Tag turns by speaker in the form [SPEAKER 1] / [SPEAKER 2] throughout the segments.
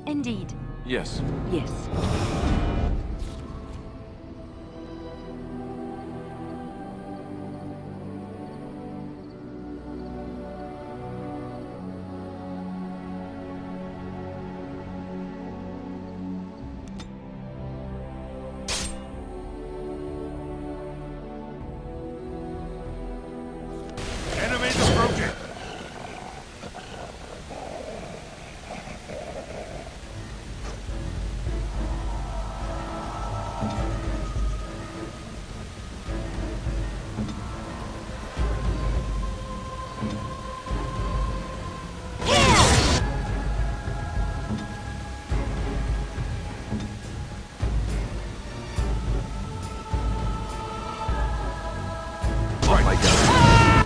[SPEAKER 1] Indeed.
[SPEAKER 2] Yes.
[SPEAKER 1] Yes.
[SPEAKER 3] Enemies approaching!
[SPEAKER 2] Oh my god.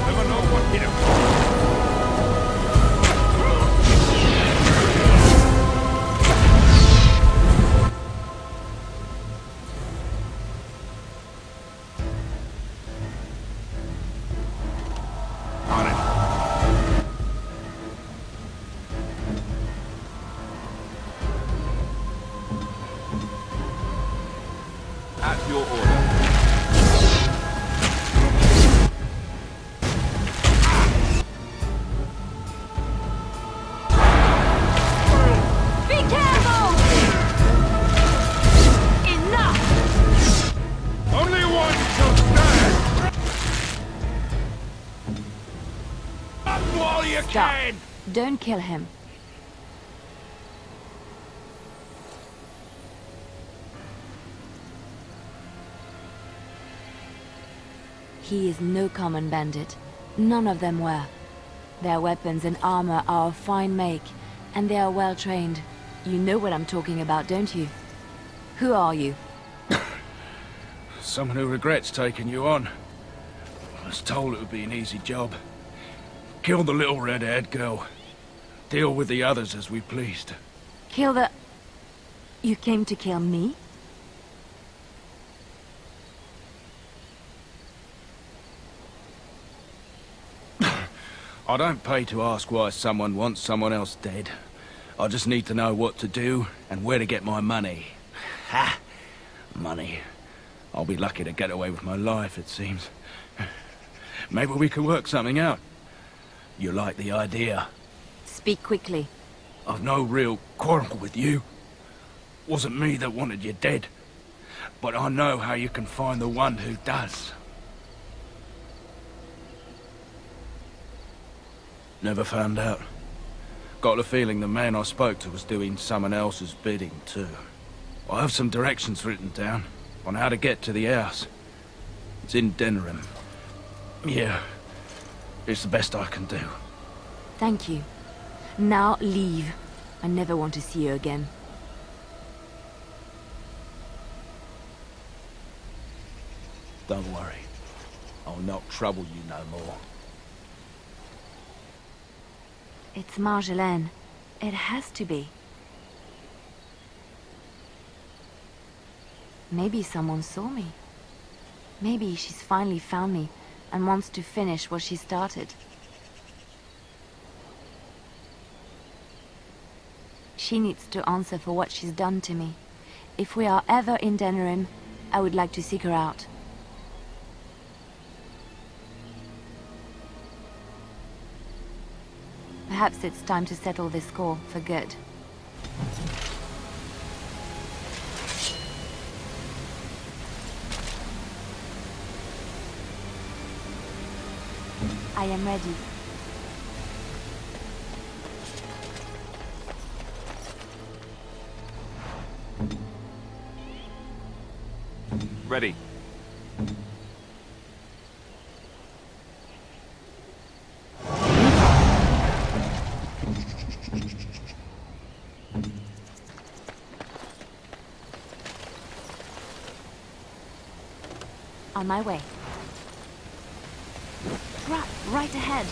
[SPEAKER 3] Never know what hit him. On it.
[SPEAKER 2] At your order.
[SPEAKER 1] Be careful! Enough!
[SPEAKER 3] Only one shall stand! Up while you
[SPEAKER 1] Stop.
[SPEAKER 3] can!
[SPEAKER 1] Don't kill him. He is no common bandit. None of them were. Their weapons and armor are of fine make, and they are well trained. You know what I'm talking about, don't you? Who are you?
[SPEAKER 3] Someone who regrets taking you on. I was told it would be an easy job. Kill the little red-haired girl. Deal with the others as we pleased.
[SPEAKER 1] Kill the... You came to kill me?
[SPEAKER 3] I don't pay to ask why someone wants someone else dead. I just need to know what to do and where to get my money. Ha! Money. I'll be lucky to get away with my life, it seems. Maybe we could work something out. You like the idea?
[SPEAKER 1] Speak quickly.
[SPEAKER 3] I've no real quarrel with you. Wasn't me that wanted you dead. But I know how you can find the one who does. Never found out. Got the feeling the man I spoke to was doing someone else's bidding, too. I have some directions written down on how to get to the house. It's in Denerim. Yeah, it's the best I can do.
[SPEAKER 1] Thank you. Now leave. I never want to see you again.
[SPEAKER 3] Don't worry. I'll not trouble you no more.
[SPEAKER 1] It's Marjolaine. It has to be. Maybe someone saw me. Maybe she's finally found me and wants to finish what she started. She needs to answer for what she's done to me. If we are ever in Denerim, I would like to seek her out. Perhaps it's time to settle this score for good. I am ready.
[SPEAKER 2] Ready.
[SPEAKER 1] On my way. Right ahead.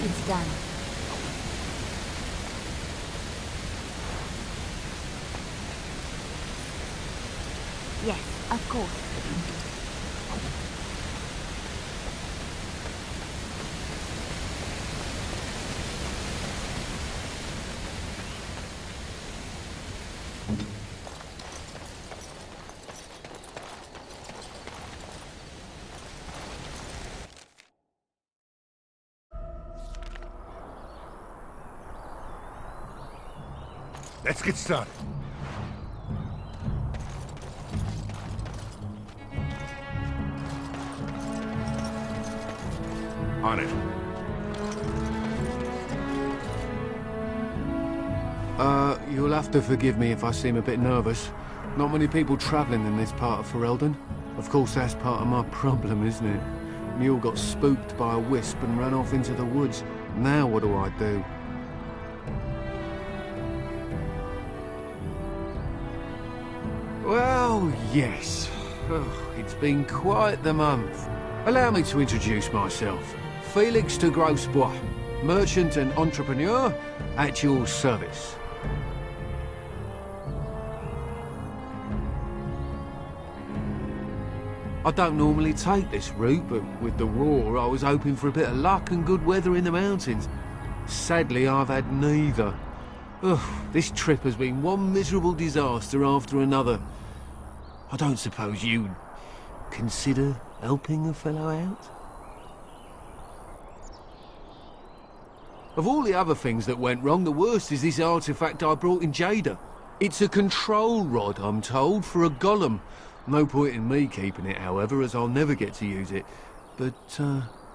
[SPEAKER 1] It's done. Yes, of course.
[SPEAKER 4] Let's get started. On it.
[SPEAKER 5] You'll have to forgive me if I seem a bit nervous. Not many people travelling in this part of Ferelden. Of course, that's part of my problem, isn't it? Mule got spooked by a wisp and ran off into the woods. Now what do I do? Well, yes. Oh, it's been quite the month. Allow me to introduce myself. Felix de Grosbois, merchant and entrepreneur at your service. I don't normally take this route, but with the war, I was hoping for a bit of luck and good weather in the mountains. Sadly, I've had neither. Ugh, this trip has been one miserable disaster after another. I don't suppose you'd consider helping a fellow out? Of all the other things that went wrong, the worst is this artifact I brought in Jada. It's a control rod, I'm told, for a golem. No point in me keeping it, however, as I'll never get to use it. But,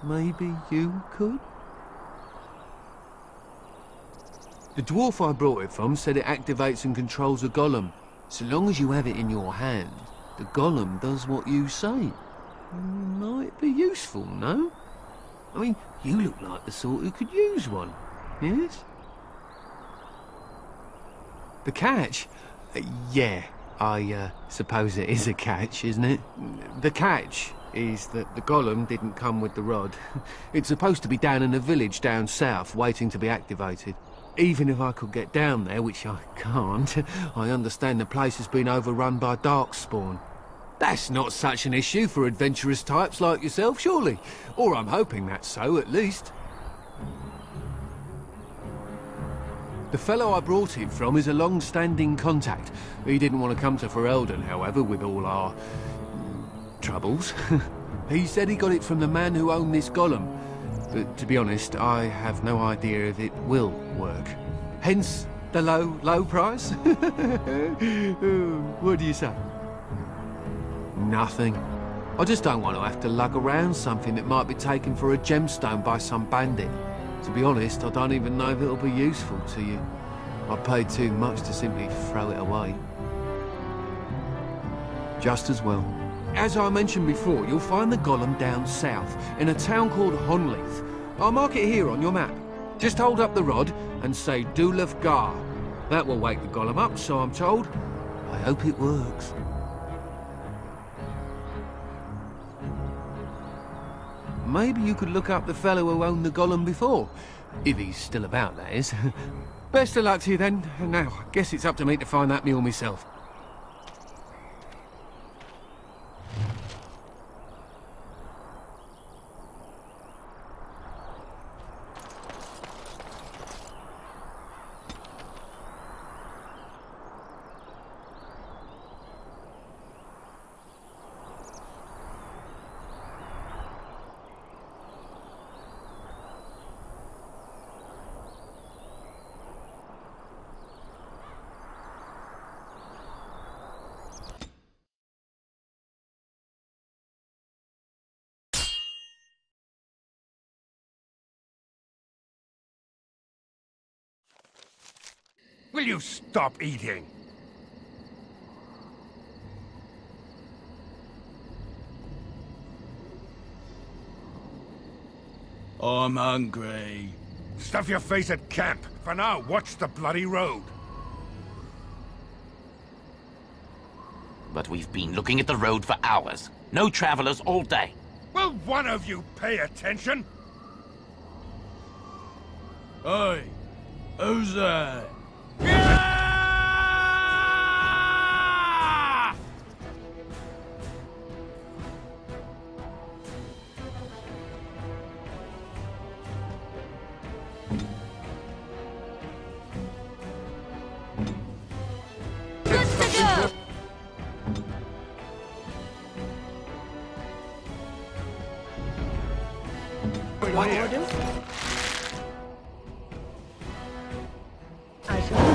[SPEAKER 5] maybe you could? The dwarf I brought it from said it activates and controls a golem. So long as you have it in your hand, the golem does what you say. Might be useful, no? I mean, you look like the sort who could use one, yes? The catch? Yeah, I suppose it is a catch, isn't it? The catch is that the golem didn't come with the rod. It's supposed to be down in a village down south, waiting to be activated. Even if I could get down there, which I can't, I understand the place has been overrun by darkspawn. That's not such an issue for adventurous types like yourself, surely? Or I'm hoping that's so, at least. The fellow I brought it from is a long-standing contact. He didn't want to come to Ferelden, however, with all our troubles. He said he got it from the man who owned this golem. But to be honest, I have no idea if it will work. Hence the low price? What do you say? Nothing. I just don't want to have to lug around something that might be taken for a gemstone by some bandit. To be honest, I don't even know if it'll be useful to you. I paid too much to simply throw it away. Just as well. As I mentioned before, you'll find the Golem down south, in a town called Honleith. I'll mark it here on your map. Just hold up the rod and say Dulaf Gar. That will wake the Golem up, so I'm told. I hope it works. Maybe you could look up the fellow who owned the Golem before. If he's still about, that is. Best of luck to you then. Now, I guess it's up to me to find that mule myself.
[SPEAKER 4] Will you stop eating?
[SPEAKER 3] I'm hungry.
[SPEAKER 4] Stuff your face at camp. For now, watch the bloody road.
[SPEAKER 6] But we've been looking at the road for hours. No travelers all day.
[SPEAKER 4] Will one of you pay attention?
[SPEAKER 3] Hey, who's that?
[SPEAKER 7] What orders? I shall.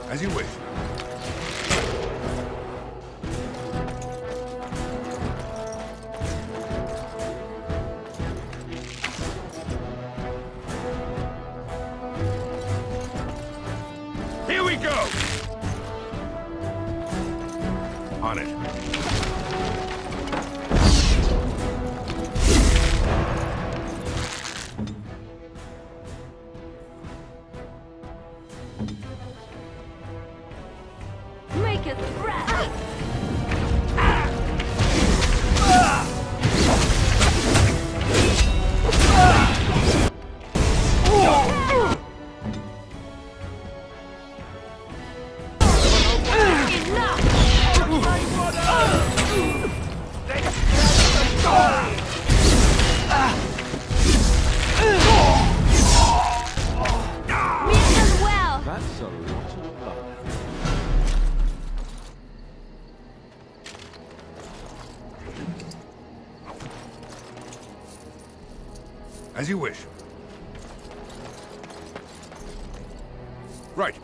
[SPEAKER 4] As you wish. Here we go! On it.
[SPEAKER 1] Make us breath!
[SPEAKER 3] That's a lot of blood.
[SPEAKER 4] As you wish. Right.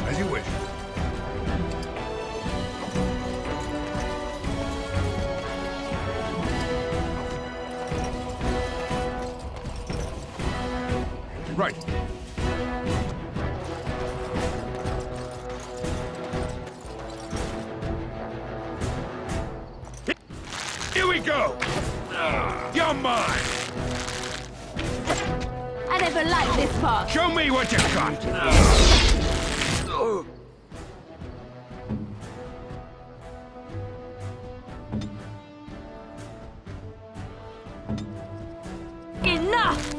[SPEAKER 4] As you wish. Right. Here we go! You're mine!
[SPEAKER 1] I never liked this part.
[SPEAKER 4] Show me what you got!
[SPEAKER 1] Enough!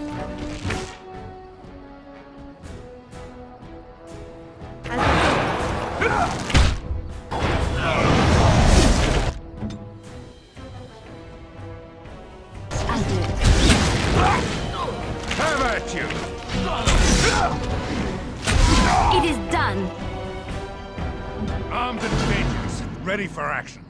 [SPEAKER 1] I'll do it.
[SPEAKER 4] Have at you!
[SPEAKER 1] It is done.
[SPEAKER 4] Armed and dangerous, ready for action.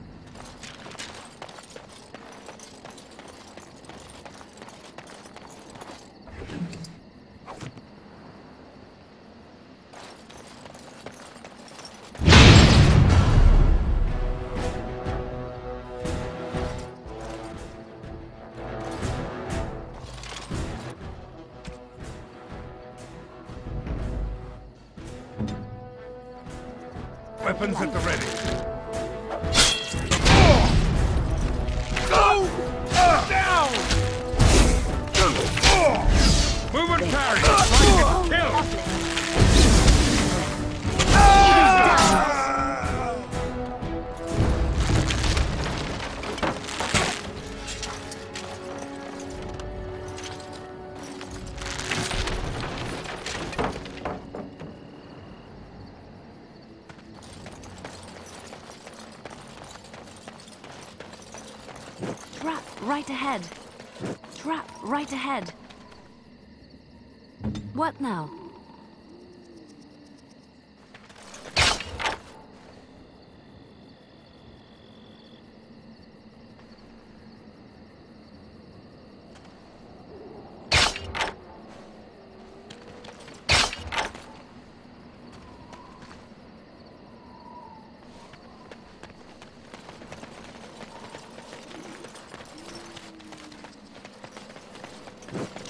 [SPEAKER 4] Weapons at the ready. Go! Down! Move and parry! Kill!
[SPEAKER 1] Trap right ahead. Trap right ahead. What now?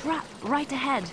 [SPEAKER 1] Trap right ahead.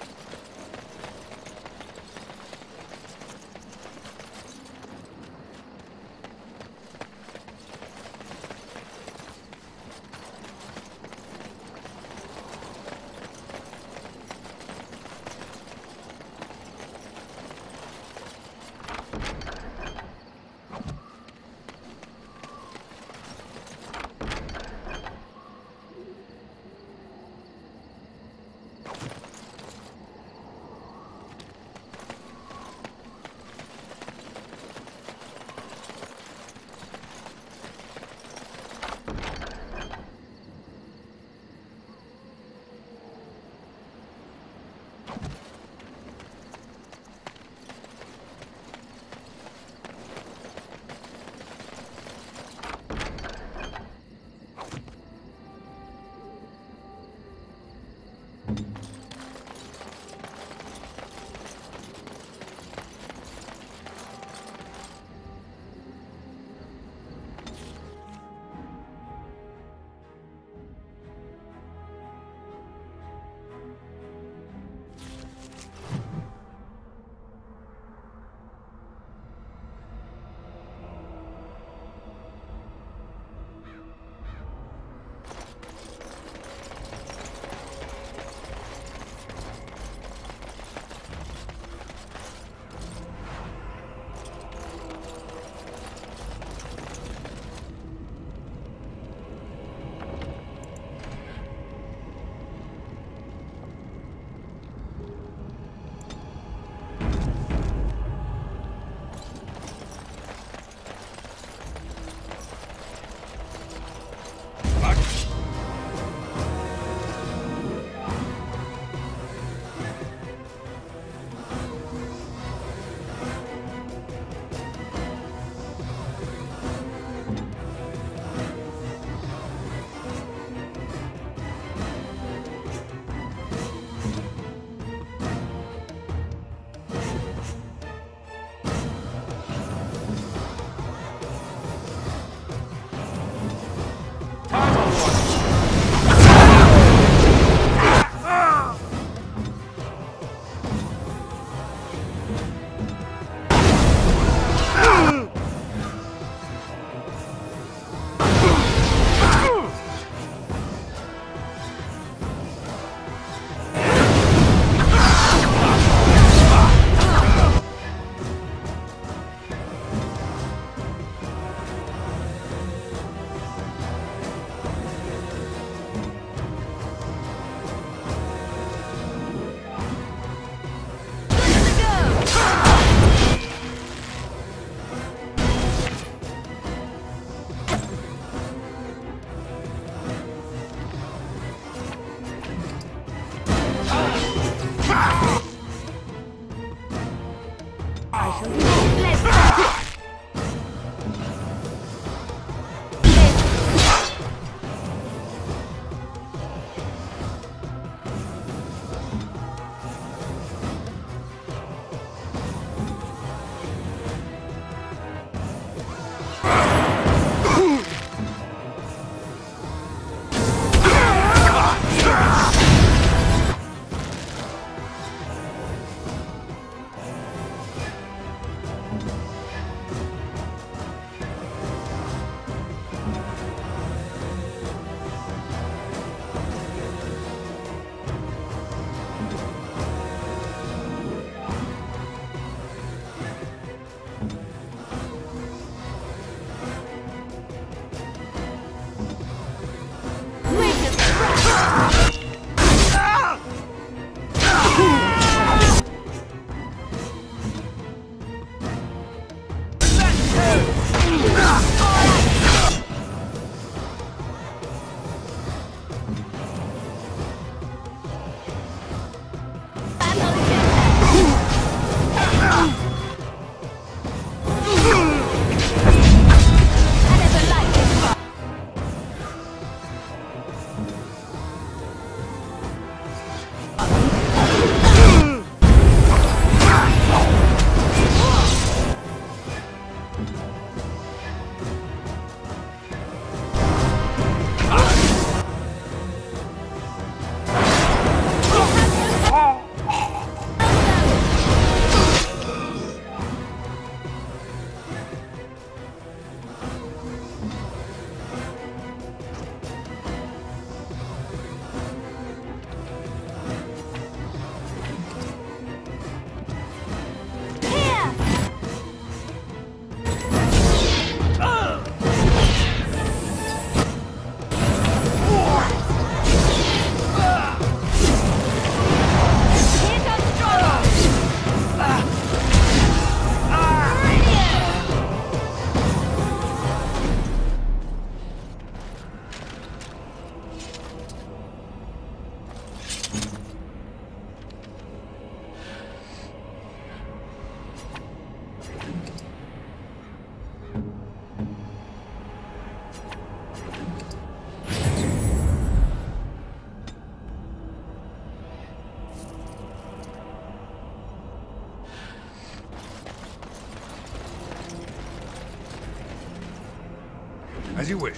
[SPEAKER 4] As you wish.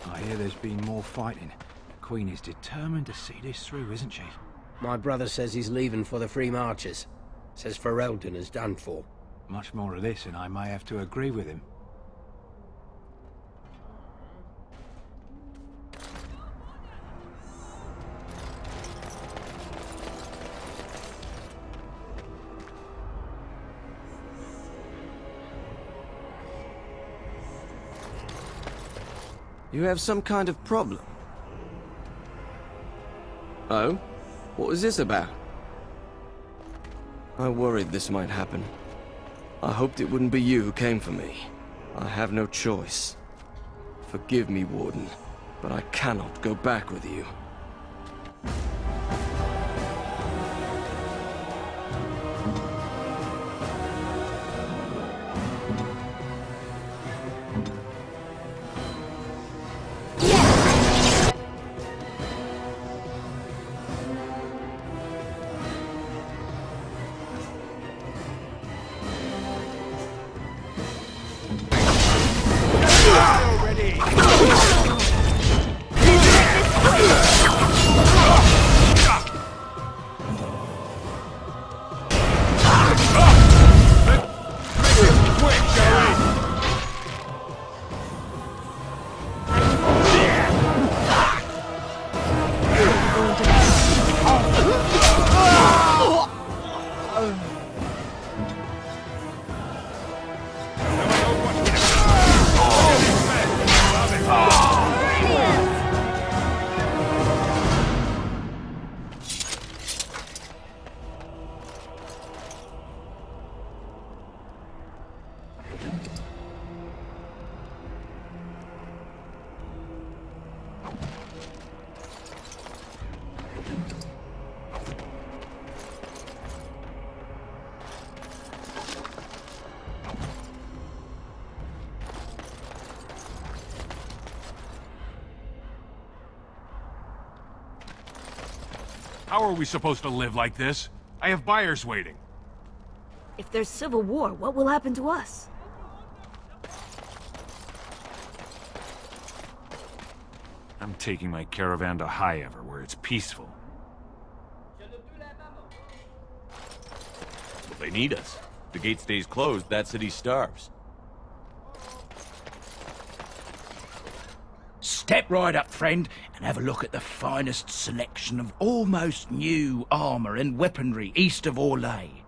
[SPEAKER 8] I hear there's been more fighting. The Queen is determined to see this through, isn't she?
[SPEAKER 7] My brother says he's leaving for the Free Marches. Says Ferelden is done for.
[SPEAKER 8] Much more of this, and I may have to agree with him.
[SPEAKER 9] You have some kind of problem? Oh? What was this about? I worried this might happen. I hoped it wouldn't be you who came for me. I have no choice. Forgive me, Warden, but I cannot go back with you.
[SPEAKER 4] How are we supposed to live like this? I have buyers waiting.
[SPEAKER 10] If there's civil war, what will happen to us?
[SPEAKER 4] I'm taking my caravan to Highever, where it's peaceful.
[SPEAKER 3] Well, they need us. If the gate stays closed, that city starves. Step right up, friend, and have a look at the finest selection of almost new armor and weaponry east of Orlais.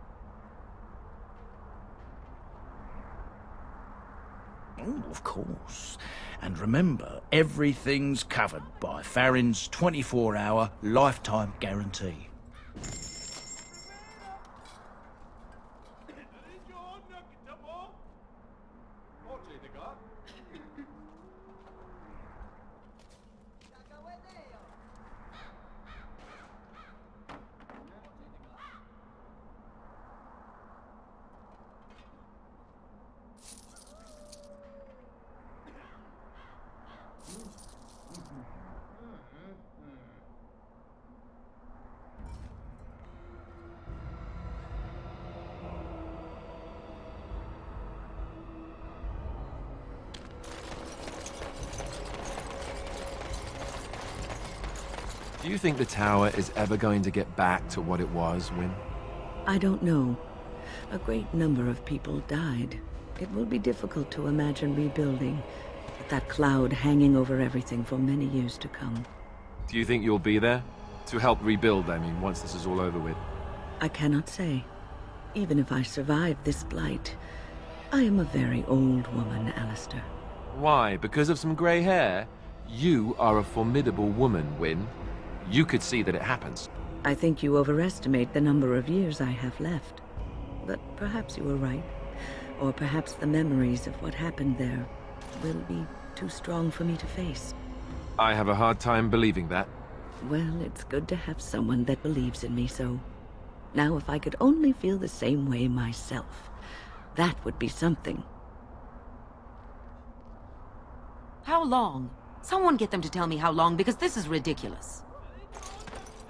[SPEAKER 3] Oh, of course. And remember, everything's covered by Farron's 24-hour lifetime guarantee.
[SPEAKER 11] Do you think the tower is ever going to get back to what it was, Wynne?
[SPEAKER 12] I don't know. A great number of people died. It will be difficult to imagine rebuilding, with that cloud hanging over everything for many years to come.
[SPEAKER 11] Do you think you'll be there? To help rebuild, I mean, once this is all over with?
[SPEAKER 12] I cannot say. Even if I survive this blight, I am a very old woman, Alistair.
[SPEAKER 11] Why? Because of some grey hair? You are a formidable woman, Wynne. You could see that it happens.
[SPEAKER 12] I think you overestimate the number of years I have left. But perhaps you were right. Or perhaps the memories of what happened there will be too strong for me to face.
[SPEAKER 11] I have a hard time believing that.
[SPEAKER 12] Well, it's good to have someone that believes in me, so... Now, if I could only feel the same way myself, that would be something.
[SPEAKER 13] How long? Someone get them to tell me how long, because this is ridiculous.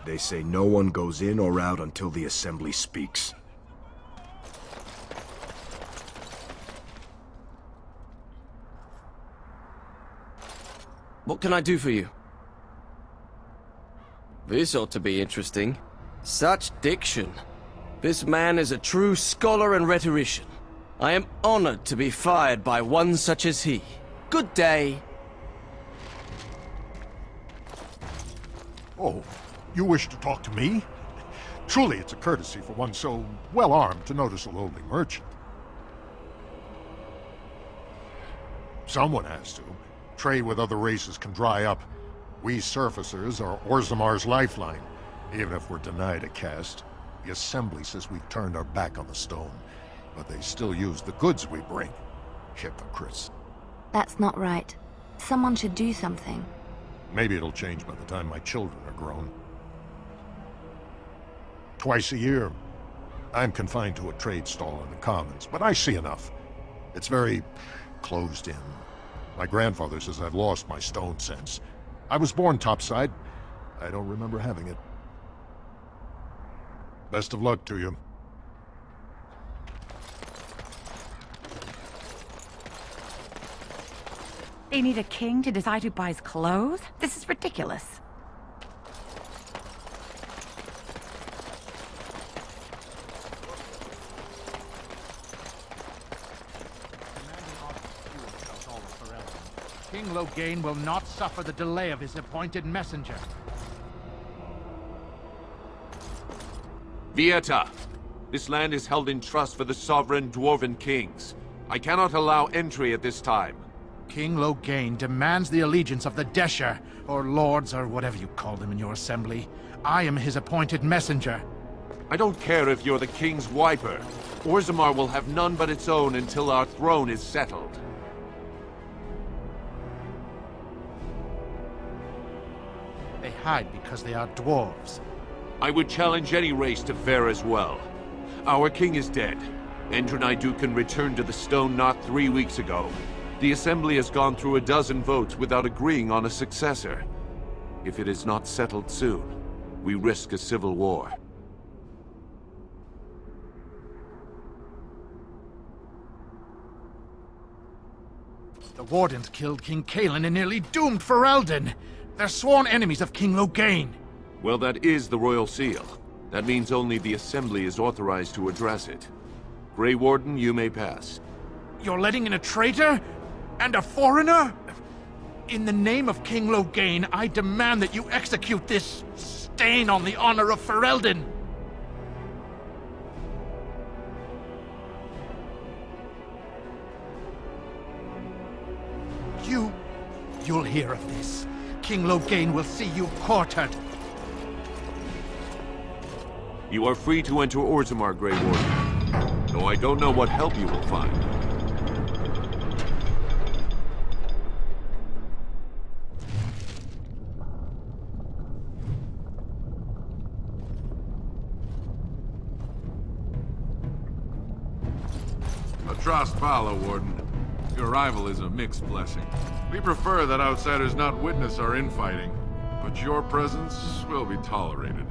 [SPEAKER 14] They say no one goes in or out until the assembly speaks.
[SPEAKER 9] What can I do for you? This ought to be interesting. Such diction. This man is a true scholar and rhetorician. I am honored to be fired by one such as he. Good day.
[SPEAKER 15] Oh, you wish to talk to me? Truly, it's a courtesy for one so well-armed to notice a lowly merchant. Someone has to. Trade with other races can dry up. We surfacers are Orzamar's lifeline. Even if we're denied a caste, the Assembly says we've turned our back on the stone. But they still use the goods we bring. Hypocrites.
[SPEAKER 1] That's not right. Someone should do something.
[SPEAKER 15] Maybe it'll change by the time my children are grown. Twice a year, I'm confined to a trade stall in the Commons, but I see enough. It's very closed in. My grandfather says I've lost my stone sense. I was born topside. I don't remember having it. Best of luck to you.
[SPEAKER 13] They need a king to decide who buys clothes? This is ridiculous.
[SPEAKER 16] King Loghain will not suffer the delay of his appointed messenger.
[SPEAKER 17] Vieta, this land is held in trust for the sovereign dwarven kings. I cannot allow entry at this time.
[SPEAKER 16] King Loghain demands the allegiance of the Desher, or lords, or whatever you call them in your assembly. I am his appointed messenger.
[SPEAKER 17] I don't care if you're the king's wiper. Orzammar will have none but its own until our throne is settled.
[SPEAKER 16] They hide because they are dwarves.
[SPEAKER 17] I would challenge any race to fare as well. Our king is dead. Endrunai Dukan returned to the stone not 3 weeks ago. The Assembly has gone through a dozen votes without agreeing on a successor. If it is not settled soon, we risk a civil war.
[SPEAKER 16] The Wardens killed King Cailan and nearly doomed Ferelden. They're sworn enemies of King Loghain.
[SPEAKER 17] Well, that is the Royal Seal. That means only the Assembly is authorized to address it. Grey Warden, you may pass.
[SPEAKER 16] You're letting in a traitor? And a foreigner? In the name of King Loghain, I demand that you execute this stain on the honor of Ferelden. You'll hear of this. King Loghain will see you quartered.
[SPEAKER 17] You are free to enter Orzammar, Grey Warden. Though I don't know what help you will find.
[SPEAKER 18] Atrost Vala, Warden. Your arrival is a mixed blessing. We prefer that outsiders not witness our infighting, but your presence will be tolerated.